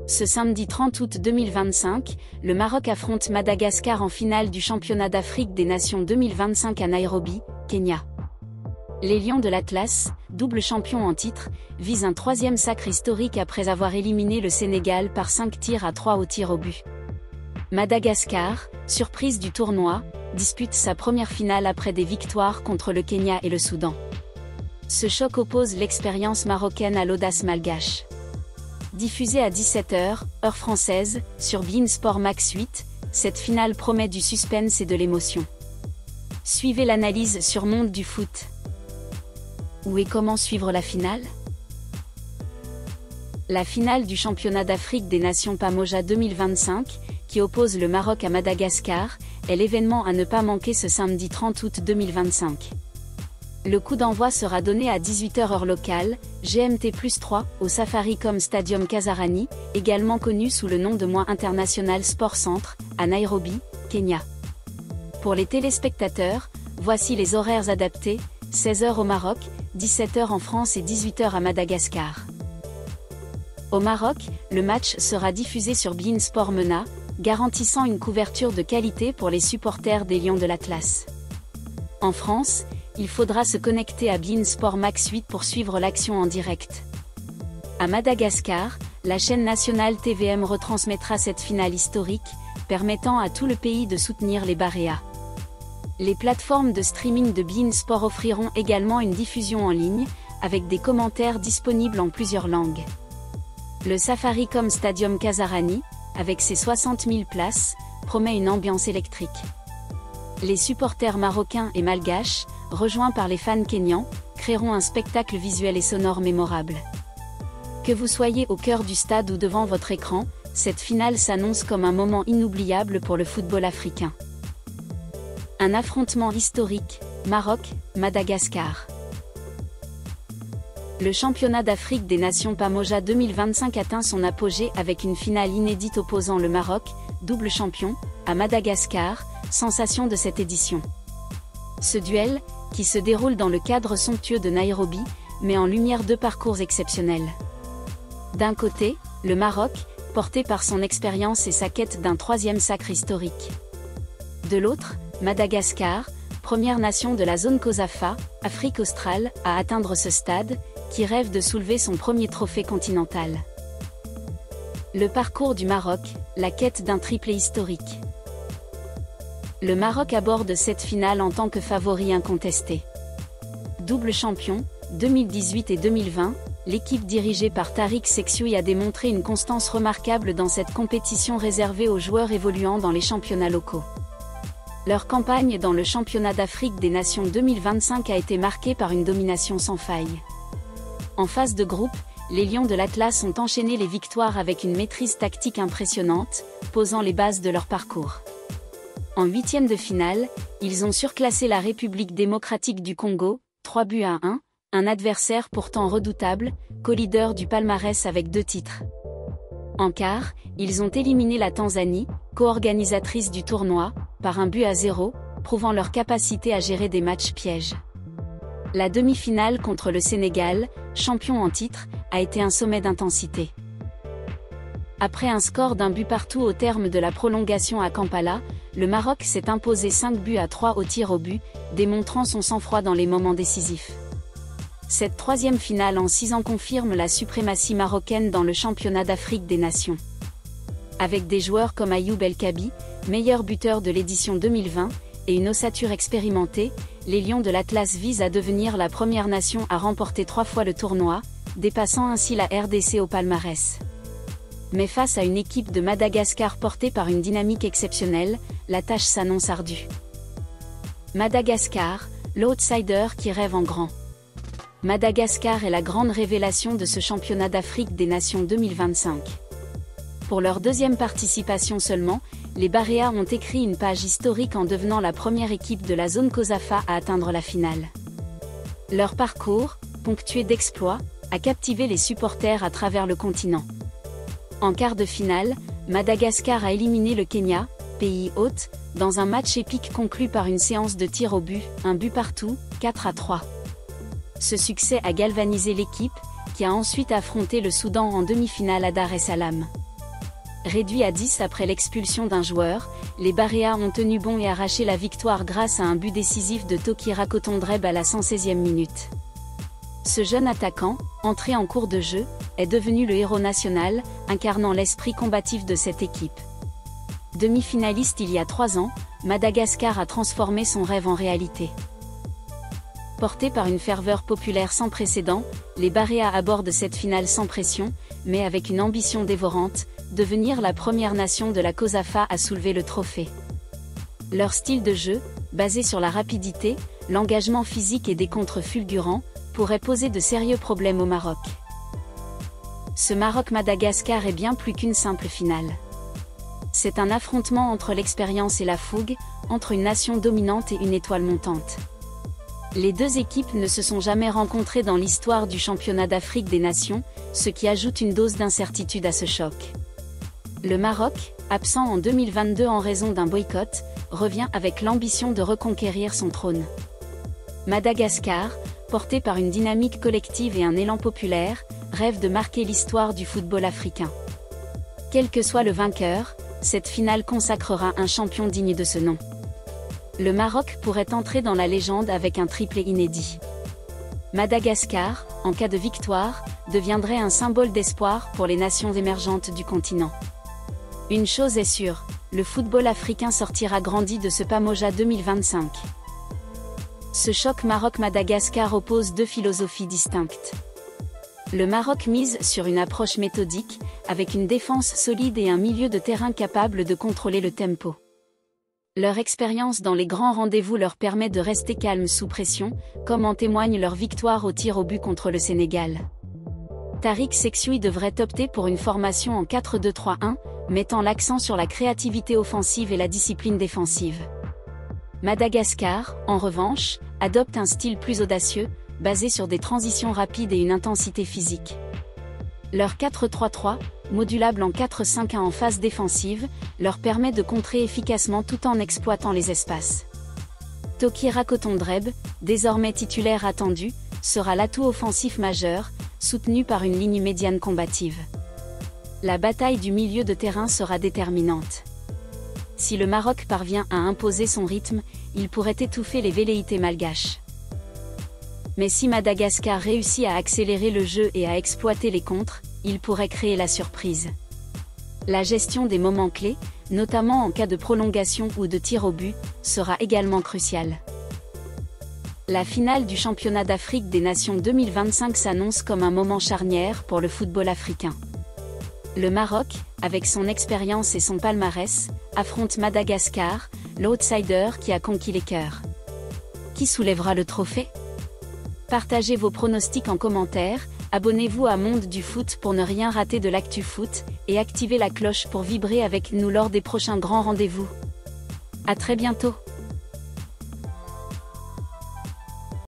Ce samedi 30 août 2025, le Maroc affronte Madagascar en finale du Championnat d'Afrique des Nations 2025 à Nairobi, Kenya. Les Lions de l'Atlas, double champion en titre, visent un troisième sacre historique après avoir éliminé le Sénégal par 5-3 au tir au but. Madagascar, surprise du tournoi, dispute sa première finale après des victoires contre le Kenya et le Soudan. Ce choc oppose l'expérience marocaine à l'audace malgache. Diffusée à 17h, heure française, sur beIN Sport Max 8, cette finale promet du suspense et de l'émotion. Suivez l'analyse sur Monde du Foot. Où et comment suivre la finale? La finale du Championnat d'Afrique des Nations Pamoja 2025, qui oppose le Maroc à Madagascar, est l'événement à ne pas manquer ce samedi 30 août 2025. Le coup d'envoi sera donné à 18h heure locale, GMT+3, au Safaricom Stadium Kasarani, également connu sous le nom de International Sport Centre, à Nairobi, Kenya. Pour les téléspectateurs, voici les horaires adaptés, 16h au Maroc, 17h en France et 18h à Madagascar. Au Maroc, le match sera diffusé sur beIN Sport MENA, garantissant une couverture de qualité pour les supporters des Lions de l'Atlas. En France, il faudra se connecter à beIN Sport Max 8 pour suivre l'action en direct. À Madagascar, la chaîne nationale TVM retransmettra cette finale historique, permettant à tout le pays de soutenir les Baréas. Les plateformes de streaming de beIN Sport offriront également une diffusion en ligne, avec des commentaires disponibles en plusieurs langues. Le Safaricom Stadium Kasarani, avec ses 60 000 places, promet une ambiance électrique. Les supporters marocains et malgaches, rejoints par les fans kenyans, créeront un spectacle visuel et sonore mémorable. Que vous soyez au cœur du stade ou devant votre écran, cette finale s'annonce comme un moment inoubliable pour le football africain. Un affrontement historique, Maroc-Madagascar. Le championnat d'Afrique des Nations Pamoja 2025 atteint son apogée avec une finale inédite opposant le Maroc, double champion, à Madagascar, sensation de cette édition. Ce duel, qui se déroule dans le cadre somptueux de Nairobi, met en lumière deux parcours exceptionnels. D'un côté, le Maroc, porté par son expérience et sa quête d'un troisième sacre historique. De l'autre, Madagascar, première nation de la zone COSAFA, Afrique australe, à atteindre ce stade, qui rêve de soulever son premier trophée continental. Le parcours du Maroc, la quête d'un triplé historique. Le Maroc aborde cette finale en tant que favori incontesté. Double champion, 2018 et 2020, l'équipe dirigée par Tariq Seksioui a démontré une constance remarquable dans cette compétition réservée aux joueurs évoluant dans les championnats locaux. Leur campagne dans le Championnat d'Afrique des Nations 2025 a été marquée par une domination sans faille. En phase de groupe, les Lions de l'Atlas ont enchaîné les victoires avec une maîtrise tactique impressionnante, posant les bases de leur parcours. En huitième de finale, ils ont surclassé la République démocratique du Congo, 3-1, un adversaire pourtant redoutable, co-leader du palmarès avec 2 titres. En quart, ils ont éliminé la Tanzanie, co-organisatrice du tournoi, par 1-0, prouvant leur capacité à gérer des matchs pièges. La demi-finale contre le Sénégal, champion en titre, a été un sommet d'intensité. Après un score d'1 partout au terme de la prolongation à Kampala, le Maroc s'est imposé 5-3 au tir au but, démontrant son sang-froid dans les moments décisifs. Cette troisième finale en 6 ans confirme la suprématie marocaine dans le championnat d'Afrique des Nations. Avec des joueurs comme Ayoub El Kabi, meilleur buteur de l'édition 2020, et une ossature expérimentée, les Lions de l'Atlas visent à devenir la première nation à remporter 3 fois le tournoi, dépassant ainsi la RDC au palmarès. Mais face à une équipe de Madagascar portée par une dynamique exceptionnelle, la tâche s'annonce ardue. Madagascar, l'outsider qui rêve en grand. Madagascar est la grande révélation de ce championnat d'Afrique des Nations 2025. Pour leur deuxième participation seulement, les Baréas ont écrit une page historique en devenant la première équipe de la zone COSAFA à atteindre la finale. Leur parcours, ponctué d'exploits, a captivé les supporters à travers le continent. En quart de finale, Madagascar a éliminé le Kenya, pays hôte, dans un match épique conclu par une séance de tirs au but, 1 partout, 4-3. Ce succès a galvanisé l'équipe, qui a ensuite affronté le Soudan en demi-finale à Dar es Salaam. Réduits à 10 après l'expulsion d'un joueur, les Baréas ont tenu bon et arraché la victoire grâce à un but décisif de Tokira Kotondreb à la 116e minute. Ce jeune attaquant, entré en cours de jeu, est devenu le héros national, incarnant l'esprit combatif de cette équipe. Demi-finaliste il y a 3 ans, Madagascar a transformé son rêve en réalité. Portés par une ferveur populaire sans précédent, les Baréas abordent cette finale sans pression, mais avec une ambition dévorante, devenir la première nation de la COSAFA à soulever le trophée. Leur style de jeu, basé sur la rapidité, l'engagement physique et des contres fulgurants, pourrait poser de sérieux problèmes au Maroc. Ce Maroc-Madagascar est bien plus qu'une simple finale. C'est un affrontement entre l'expérience et la fougue, entre une nation dominante et une étoile montante. Les deux équipes ne se sont jamais rencontrées dans l'histoire du championnat d'Afrique des Nations, ce qui ajoute une dose d'incertitude à ce choc. Le Maroc, absent en 2022 en raison d'un boycott, revient avec l'ambition de reconquérir son trône. Madagascar, porté par une dynamique collective et un élan populaire, rêve de marquer l'histoire du football africain. Quel que soit le vainqueur, cette finale consacrera un champion digne de ce nom. Le Maroc pourrait entrer dans la légende avec un triplé inédit. Madagascar, en cas de victoire, deviendrait un symbole d'espoir pour les nations émergentes du continent. Une chose est sûre, le football africain sortira grandi de ce Pamoja 2025. Ce choc Maroc-Madagascar oppose deux philosophies distinctes. Le Maroc mise sur une approche méthodique, avec une défense solide et un milieu de terrain capable de contrôler le tempo. Leur expérience dans les grands rendez-vous leur permet de rester calmes sous pression, comme en témoigne leur victoire au tir au but contre le Sénégal. Tariq Seksioui devrait opter pour une formation en 4-2-3-1, mettant l'accent sur la créativité offensive et la discipline défensive. Madagascar, en revanche, adopte un style plus audacieux, basé sur des transitions rapides et une intensité physique. Leur 4-3-3, modulable en 4-5-1 en phase défensive, leur permet de contrer efficacement tout en exploitant les espaces. Tokira Kotondreb, désormais titulaire attendu, sera l'atout offensif majeur, soutenu par une ligne médiane combative. La bataille du milieu de terrain sera déterminante. Si le Maroc parvient à imposer son rythme, il pourrait étouffer les velléités malgaches. Mais si Madagascar réussit à accélérer le jeu et à exploiter les contres, il pourrait créer la surprise. La gestion des moments clés, notamment en cas de prolongation ou de tir au but, sera également cruciale. La finale du championnat d'Afrique des Nations 2025 s'annonce comme un moment charnière pour le football africain. Le Maroc, avec son expérience et son palmarès, affronte Madagascar, l'outsider qui a conquis les cœurs. Qui soulèvera le trophée ? Partagez vos pronostics en commentaire, abonnez-vous à Monde du Foot pour ne rien rater de l'actu foot, et activez la cloche pour vibrer avec nous lors des prochains grands rendez-vous. À très bientôt.